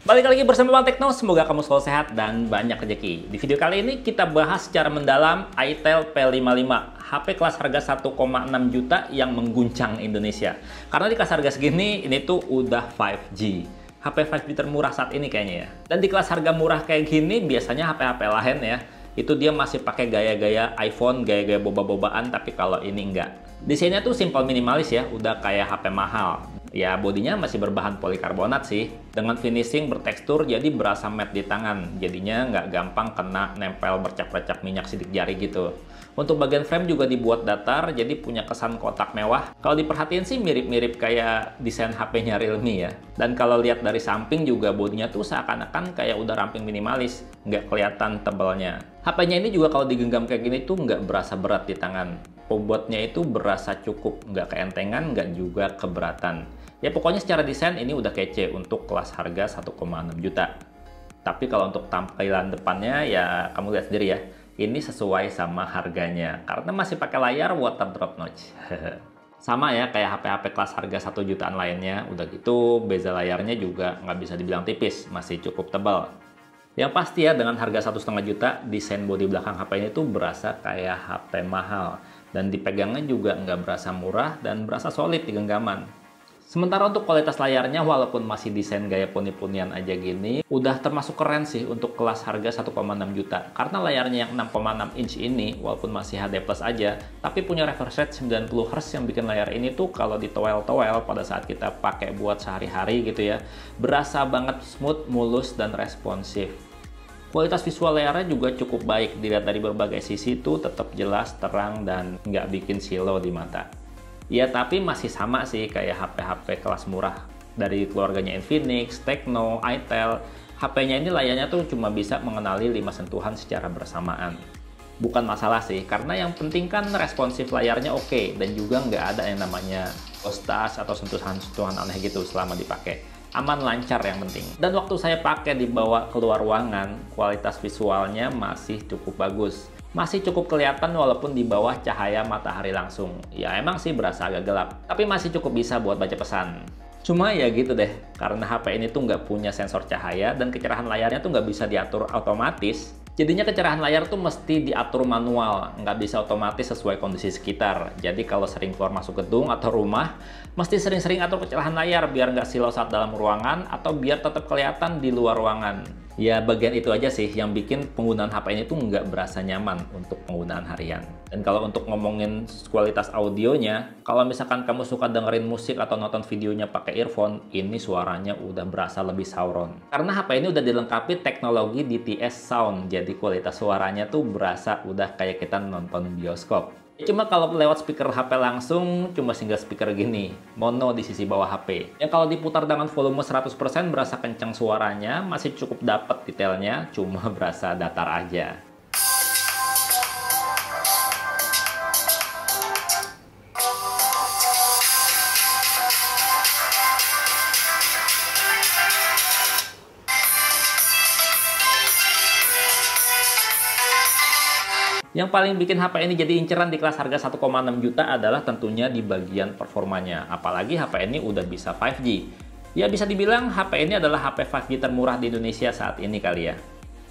Balik lagi bersama Bang Tekno, semoga kamu selalu sehat dan banyak rezeki. Di video kali ini kita bahas secara mendalam itel P55, HP kelas harga 1,6 juta yang mengguncang Indonesia. Karena di kelas harga segini, ini tuh udah 5G. HP 5G termurah saat ini kayaknya ya. Dan di kelas harga murah kayak gini, biasanya HP-HP lain ya, itu dia masih pakai gaya-gaya iPhone, gaya-gaya boba-bobaan, tapi kalau ini enggak. Desainnya tuh simple minimalis ya, udah kayak HP mahal. Ya, bodinya masih berbahan polikarbonat sih. Dengan finishing bertekstur jadi berasa matte di tangan. Jadinya nggak gampang kena nempel bercak-bercak minyak sidik jari gitu. Untuk bagian frame juga dibuat datar, jadi punya kesan kotak mewah. Kalau diperhatiin sih mirip-mirip kayak desain HP-nya Realme ya. Dan kalau lihat dari samping juga bodinya tuh seakan-akan kayak udah ramping minimalis. Nggak kelihatan tebalnya. HP-nya ini juga kalau digenggam kayak gini tuh nggak berasa berat di tangan. Bobotnya itu berasa cukup, nggak keentengan, nggak juga keberatan. Ya pokoknya secara desain ini udah kece untuk kelas harga 1,6 juta. Tapi kalau untuk tampilan depannya ya kamu lihat sendiri ya. Ini sesuai sama harganya karena masih pakai layar water drop notch. Sama ya kayak HP-HP kelas harga 1 jutaan lainnya. Udah gitu bezel layarnya juga nggak bisa dibilang tipis, masih cukup tebal. Yang pasti ya dengan harga 1,5 juta, desain bodi belakang HP ini tuh berasa kayak HP mahal. Dan dipegangnya juga nggak berasa murah dan berasa solid di genggaman. Sementara untuk kualitas layarnya, walaupun masih desain gaya poni-ponian aja gini, udah termasuk keren sih untuk kelas harga 1,6 juta. Karena layarnya yang 6,6 inch ini, walaupun masih HD plus aja, tapi punya refresh rate 90 Hz yang bikin layar ini tuh kalau ditowel-towel pada saat kita pakai buat sehari-hari gitu ya, berasa banget smooth, mulus, dan responsif. Kualitas visual layarnya juga cukup baik, dilihat dari berbagai sisi tuh tetap jelas, terang, dan nggak bikin silau di mata. Ya tapi masih sama sih kayak HP-HP kelas murah dari keluarganya Infinix, Tecno, itel. HP-nya ini layarnya tuh cuma bisa mengenali 5 sentuhan secara bersamaan. Bukan masalah sih, karena yang penting kan responsif layarnya oke, dan juga nggak ada yang namanya ghost touch atau sentuhan-sentuhan aneh gitu selama dipakai. Aman, lancar yang penting. Dan waktu saya pakai dibawa keluar ruangan, kualitas visualnya masih cukup bagus. Masih cukup kelihatan walaupun di bawah cahaya matahari langsung. Ya emang sih berasa agak gelap, tapi masih cukup bisa buat baca pesan. Cuma ya gitu deh, karena HP ini tuh nggak punya sensor cahaya dan kecerahan layarnya tuh nggak bisa diatur otomatis. Jadinya kecerahan layar tuh mesti diatur manual, nggak bisa otomatis sesuai kondisi sekitar. Jadi kalau sering keluar masuk gedung atau rumah, mesti sering-sering atur kecerahan layar biar nggak silau saat dalam ruangan atau biar tetap kelihatan di luar ruangan. Ya bagian itu aja sih yang bikin penggunaan HP ini tuh nggak berasa nyaman untuk penggunaan harian. Dan kalau untuk ngomongin kualitas audionya, kalau misalkan kamu suka dengerin musik atau nonton videonya pakai earphone, ini suaranya udah berasa lebih sauron. Karena HP ini udah dilengkapi teknologi DTS Sound, jadi kualitas suaranya tuh berasa udah kayak kita nonton bioskop. Cuma kalau lewat speaker HP langsung, cuma single speaker gini, mono di sisi bawah HP. Yang kalau diputar dengan volume 100% berasa kencang suaranya, masih cukup dapet detailnya, cuma berasa datar aja. Yang paling bikin HP ini jadi inceran di kelas harga 1,6 juta adalah tentunya di bagian performanya. Apalagi HP ini udah bisa 5G. Ya bisa dibilang HP ini adalah HP 5G termurah di Indonesia saat ini kali ya.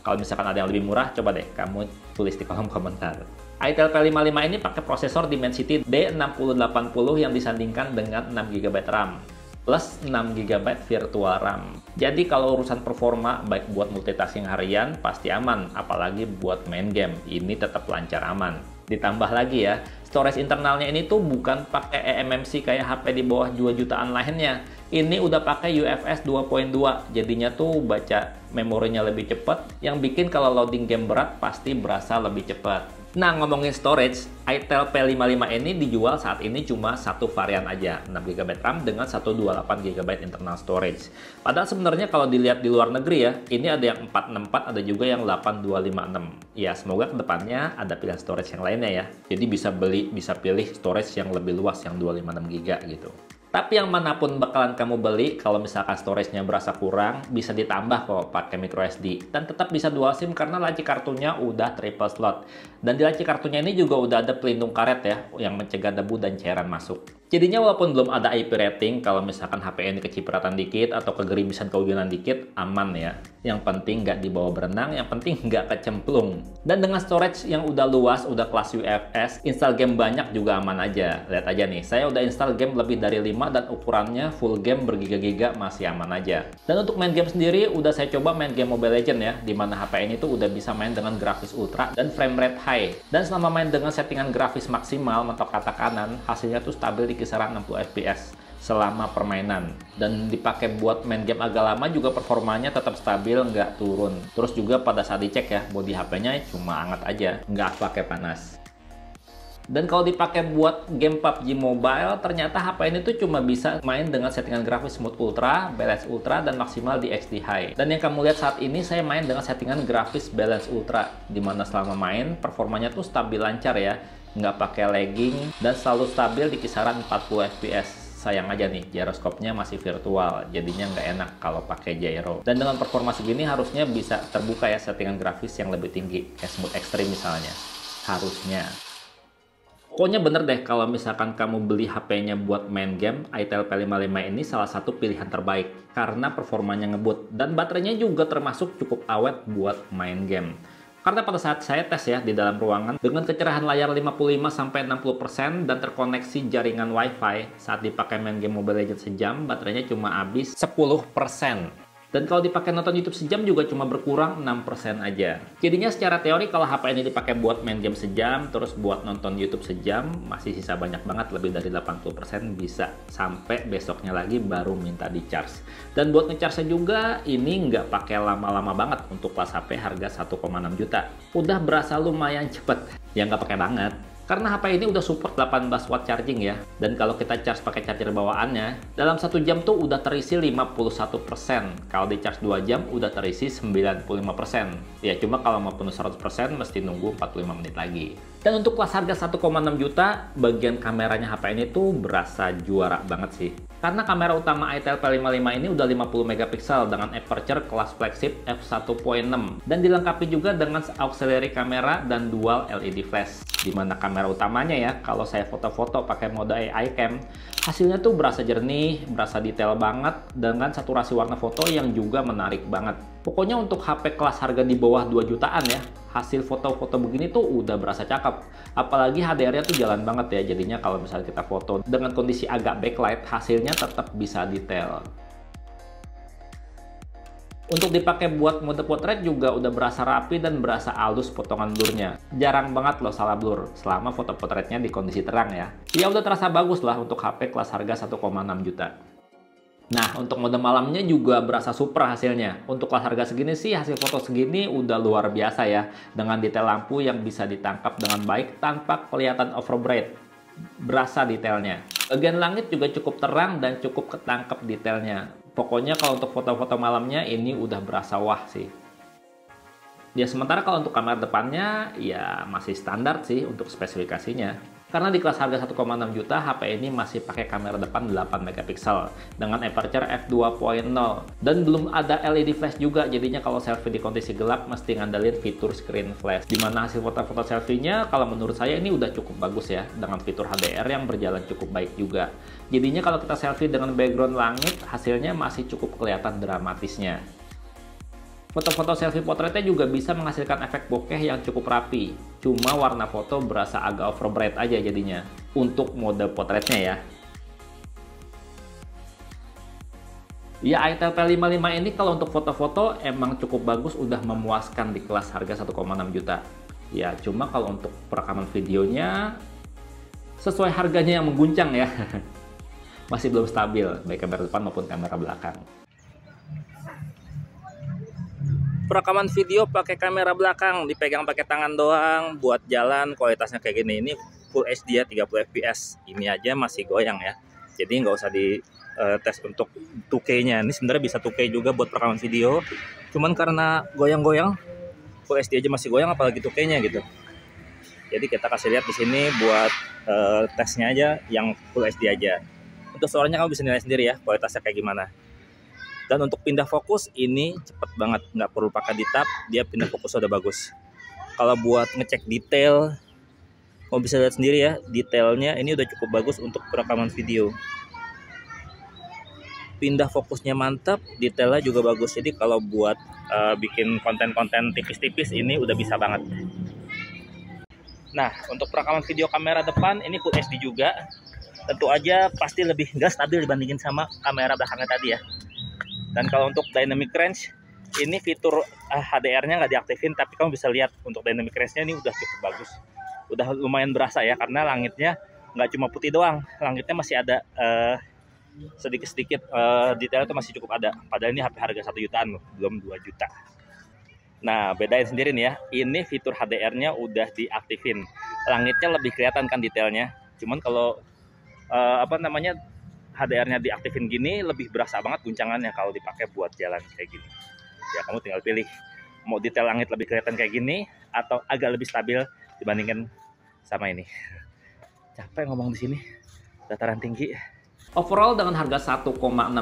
Kalau misalkan ada yang lebih murah, coba deh kamu tulis di kolom komentar. itel P55 ini pakai prosesor Dimensity D6080 yang disandingkan dengan 6GB RAM. Plus 6GB virtual RAM. Jadi kalau urusan performa baik buat multitasking harian pasti aman, apalagi buat main game ini tetap lancar aman. Ditambah lagi ya, storage internalnya ini tuh bukan pakai eMMC kayak HP di bawah 2 jutaan lainnya. Ini udah pakai UFS 2.2, jadinya tuh baca memorinya lebih cepat, yang bikin kalau loading game berat pasti berasa lebih cepat. Nah, ngomongin storage, itel P55 ini dijual saat ini cuma satu varian aja, 6GB RAM dengan 128GB internal storage. Padahal sebenarnya kalau dilihat di luar negeri ya, ini ada yang 464, ada juga yang 8256. Ya, semoga kedepannya ada pilihan storage yang lainnya ya. Jadi bisa pilih storage yang lebih luas, yang 256GB gitu. Tapi yang manapun bakalan kamu beli, kalau misalkan storage-nya berasa kurang, bisa ditambah kok pakai microSD. Dan tetap bisa dual SIM karena laci kartunya udah triple slot. Dan di laci kartunya ini juga udah ada pelindung karet ya, yang mencegah debu dan cairan masuk. Jadinya walaupun belum ada IP rating, kalau misalkan HP ini kecipratan dikit atau kegerimisan kehujanan dikit, aman ya. Yang penting nggak dibawa berenang, yang penting nggak kecemplung. Dan dengan storage yang udah luas, udah kelas UFS, install game banyak juga aman aja. Lihat aja nih, saya udah install game lebih dari 5 dan ukurannya full game bergiga-giga masih aman aja. Dan untuk main game sendiri, udah saya coba main game Mobile Legends ya, dimana HP ini tuh udah bisa main dengan grafis ultra dan frame rate high. Dan selama main dengan settingan grafis maksimal, mentok kata kanan, hasilnya tuh stabil di kisaran 60 fps selama permainan. Dan dipakai buat main game agak lama juga performanya tetap stabil, nggak turun. Terus juga pada saat dicek ya, bodi HP-nya cuma hangat aja, nggak pakai panas. Dan kalau dipakai buat game PUBG Mobile, ternyata HP ini tuh cuma bisa main dengan settingan grafis Smooth Ultra, Balance Ultra, dan maksimal di HD High. Dan yang kamu lihat saat ini, saya main dengan settingan grafis Balance Ultra, dimana selama main, performanya tuh stabil lancar ya, nggak pakai lagging, dan selalu stabil di kisaran 40 fps. Sayang aja nih, gyroscope-nya masih virtual, jadinya nggak enak kalau pakai gyro. Dan dengan performa segini harusnya bisa terbuka ya settingan grafis yang lebih tinggi, kayak Smooth Extreme misalnya. Harusnya. Pokoknya bener deh kalau misalkan kamu beli HP-nya buat main game, itel P55 ini salah satu pilihan terbaik karena performanya ngebut dan baterainya juga termasuk cukup awet buat main game. Karena pada saat saya tes ya di dalam ruangan dengan kecerahan layar 55-60% dan terkoneksi jaringan WiFi, saat dipakai main game Mobile Legends sejam, baterainya cuma habis 10%. Dan kalau dipakai nonton YouTube sejam juga cuma berkurang 6% aja. Jadinya secara teori kalau HP ini dipakai buat main game sejam, terus buat nonton YouTube sejam, masih sisa banyak banget, lebih dari 80% bisa sampai besoknya lagi baru minta di charge. Dan buat ngecharge juga ini nggak pakai lama-lama banget untuk kelas HP harga 1,6 juta. Udah berasa lumayan cepet, ya nggak pakai banget. Karena HP ini udah support 18 watt charging ya. Dan kalau kita charge pakai charger bawaannya, dalam 1 jam tuh udah terisi 51%. Kalau di charge 2 jam udah terisi 95%. Ya cuma kalau mau penuh 100% mesti nunggu 45 menit lagi. Dan untuk kelas harga 1,6 juta, bagian kameranya HP ini tuh berasa juara banget sih. Karena kamera utama itel P55 ini udah 50 megapiksel dengan aperture kelas flagship f1.6 dan dilengkapi juga dengan auxiliary kamera dan dual LED flash. Dimana kamera utamanya ya, kalau saya foto-foto pakai mode AI cam, hasilnya tuh berasa jernih, berasa detail banget dengan saturasi warna foto yang juga menarik banget. Pokoknya untuk HP kelas harga di bawah 2 jutaan ya, hasil foto-foto begini tuh udah berasa cakep. Apalagi HDR-nya tuh jalan banget ya, jadinya kalau misalnya kita foto dengan kondisi agak backlight, hasilnya tetap bisa detail. Untuk dipakai buat mode potret juga udah berasa rapi dan berasa halus potongan blurnya. Jarang banget loh salah blur selama foto potretnya di kondisi terang ya. Ya udah terasa bagus lah untuk HP kelas harga 1,6 juta. Nah, untuk mode malamnya juga berasa super hasilnya. Untuk kelas harga segini sih, hasil foto segini udah luar biasa ya. Dengan detail lampu yang bisa ditangkap dengan baik tanpa kelihatan overbright. Berasa detailnya. Bagian langit juga cukup terang dan cukup ketangkep detailnya. Pokoknya kalau untuk foto-foto malamnya ini udah berasa wah sih. Ya sementara kalau untuk kamera depannya ya masih standar sih untuk spesifikasinya. Karena di kelas harga 1,6 juta, HP ini masih pakai kamera depan 8 megapiksel dengan aperture f2.0 dan belum ada LED flash juga, jadinya kalau selfie di kondisi gelap mesti ngandelin fitur screen flash. Dimana hasil foto-foto selfie-nya kalau menurut saya ini udah cukup bagus ya, dengan fitur HDR yang berjalan cukup baik juga. Jadinya kalau kita selfie dengan background langit, hasilnya masih cukup kelihatan dramatisnya. Foto-foto selfie potretnya juga bisa menghasilkan efek bokeh yang cukup rapi. Cuma warna foto berasa agak overbright aja jadinya. Untuk mode potretnya ya. Ya itel P55 ini kalau untuk foto-foto emang cukup bagus, udah memuaskan di kelas harga 1,6 juta. Ya cuma kalau untuk perekaman videonya sesuai harganya yang mengguncang ya. Masih belum stabil baik kamera depan maupun kamera belakang. Perekaman video pakai kamera belakang, dipegang pakai tangan doang, buat jalan kualitasnya kayak gini. Ini Full HD ya, 30 fps. Ini aja masih goyang ya. Jadi nggak usah di tes untuk 2K-nya. Ini sebenarnya bisa 2K juga buat perekaman video. Cuman karena goyang-goyang, Full HD aja masih goyang, apalagi 2K-nya gitu. Jadi kita kasih lihat di sini buat tesnya aja yang Full HD aja. Untuk suaranya kamu bisa nilai sendiri ya, kualitasnya kayak gimana. Dan untuk pindah fokus ini cepet banget, nggak perlu pakai di tab, dia pindah fokus udah bagus. Kalau buat ngecek detail Kamu bisa lihat sendiri ya, detailnya ini udah cukup bagus untuk perekaman video. Pindah fokusnya mantap, detailnya juga bagus. Jadi kalau buat bikin konten-konten tipis-tipis ini udah bisa banget. Nah, untuk perekaman video kamera depan ini Full HD juga. Tentu aja pasti lebih nggak stabil dibandingin sama kamera belakangnya tadi ya. Dan kalau untuk dynamic range, ini fitur HDR-nya nggak diaktifin, tapi kamu bisa lihat untuk dynamic range-nya ini udah cukup bagus. Udah lumayan berasa ya, karena langitnya nggak cuma putih doang, langitnya masih ada sedikit-sedikit detail itu masih cukup ada. Padahal ini HP harga 1 jutaan loh, belum 2 juta. Nah, bedain sendiri nih ya, ini fitur HDR-nya udah diaktifin. Langitnya lebih kelihatan kan detailnya. Cuman kalau HDR-nya diaktifin gini lebih berasa banget guncangannya kalau dipakai buat jalan kayak gini. Ya kamu tinggal pilih mau detail langit lebih kelihatan kayak gini atau agak lebih stabil dibandingkan sama ini. Capek ngomong di sini, dataran tinggi. Overall dengan harga 1,6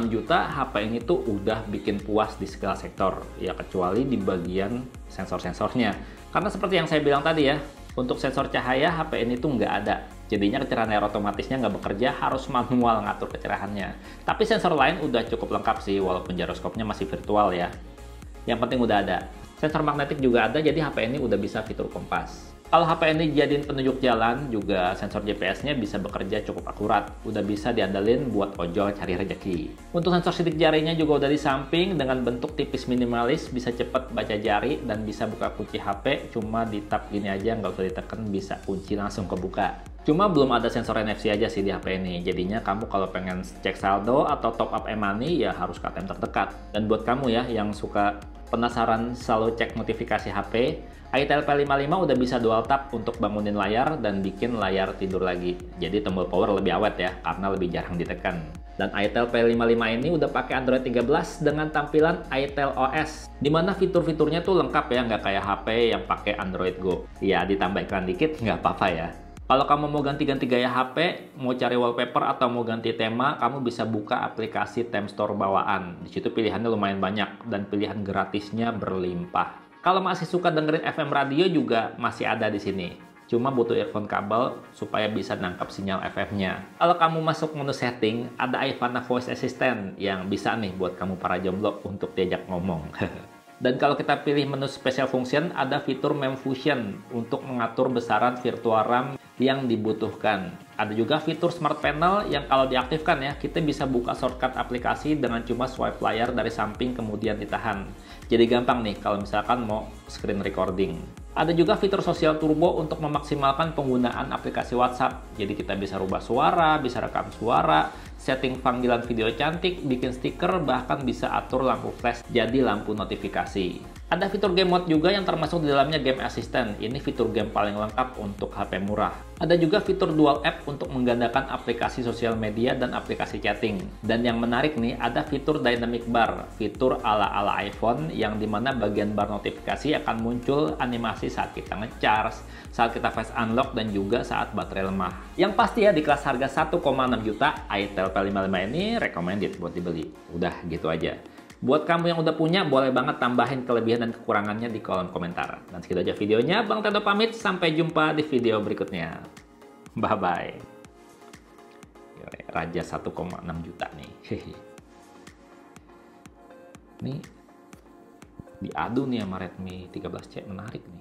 juta, HP ini tuh udah bikin puas di segala sektor. Ya kecuali di bagian sensor-sensornya. Karena seperti yang saya bilang tadi ya, untuk sensor cahaya HP ini tuh nggak ada. Jadinya kecerahan layar otomatisnya nggak bekerja, harus manual ngatur kecerahannya. Tapi sensor lain udah cukup lengkap sih, walaupun giroskopnya masih virtual ya. Yang penting udah ada. Sensor magnetik juga ada, jadi HP ini udah bisa fitur kompas. Kalau HP ini jadiin penunjuk jalan, juga sensor GPS-nya bisa bekerja cukup akurat. Udah bisa diandalin buat ojol cari rejeki. Untuk sensor sidik jarinya juga udah di samping dengan bentuk tipis minimalis, bisa cepet baca jari dan bisa buka kunci HP. Cuma di tap gini aja, nggak usah ditekan, bisa kunci langsung kebuka. Cuma belum ada sensor NFC aja sih di HP ini. Jadinya kamu kalau pengen cek saldo atau top up e-money ya harus ke ATM terdekat. Dan buat kamu ya yang suka penasaran selalu cek notifikasi HP, itel P55 udah bisa dual tap untuk bangunin layar dan bikin layar tidur lagi. Jadi tombol power lebih awet ya, karena lebih jarang ditekan. Dan itel P55 ini udah pakai Android 13 dengan tampilan itel OS, dimana fitur-fiturnya tuh lengkap ya, nggak kayak HP yang pakai Android Go. Ya ditambah iklan dikit nggak apa-apa ya. Kalau kamu mau ganti-ganti gaya HP, mau cari wallpaper atau mau ganti tema, kamu bisa buka aplikasi Theme Store bawaan. Di situ pilihannya lumayan banyak dan pilihan gratisnya berlimpah. Kalau masih suka dengerin FM radio juga masih ada di sini. Cuma butuh earphone kabel supaya bisa nangkap sinyal FM-nya. Kalau kamu masuk menu setting, ada Ivana Voice Assistant yang bisa nih buat kamu para jomblo untuk diajak ngomong. Dan kalau kita pilih menu special function, ada fitur Mem Fusion untuk mengatur besaran virtual RAM yang dibutuhkan. Ada juga fitur Smart Panel yang kalau diaktifkan ya, kita bisa buka shortcut aplikasi dengan cuma swipe layar dari samping kemudian ditahan. Jadi gampang nih kalau misalkan mau screen recording. Ada juga fitur Social Turbo untuk memaksimalkan penggunaan aplikasi WhatsApp. Jadi kita bisa rubah suara, bisa rekam suara, setting panggilan video cantik, bikin stiker, bahkan bisa atur lampu flash jadi lampu notifikasi. Ada fitur game mode juga yang termasuk di dalamnya Game Assistant. Ini fitur game paling lengkap untuk HP murah. Ada juga fitur dual app untuk menggandakan aplikasi sosial media dan aplikasi chatting. Dan yang menarik nih, ada fitur Dynamic Bar, fitur ala-ala iPhone yang dimana bagian bar notifikasi akan muncul animasi saat kita nge-charge, saat kita face unlock, dan juga saat baterai lemah. Yang pasti ya, di kelas harga 1,6 juta, itel P55 ini recommended buat dibeli. Udah gitu aja. Buat kamu yang udah punya, boleh banget tambahin kelebihan dan kekurangannya di kolom komentar. Dan segitu aja videonya, Bang Tedo pamit. Sampai jumpa di video berikutnya. Bye-bye. Raja 1,6 juta nih. Nih, diadu nih sama Redmi 13C, menarik nih.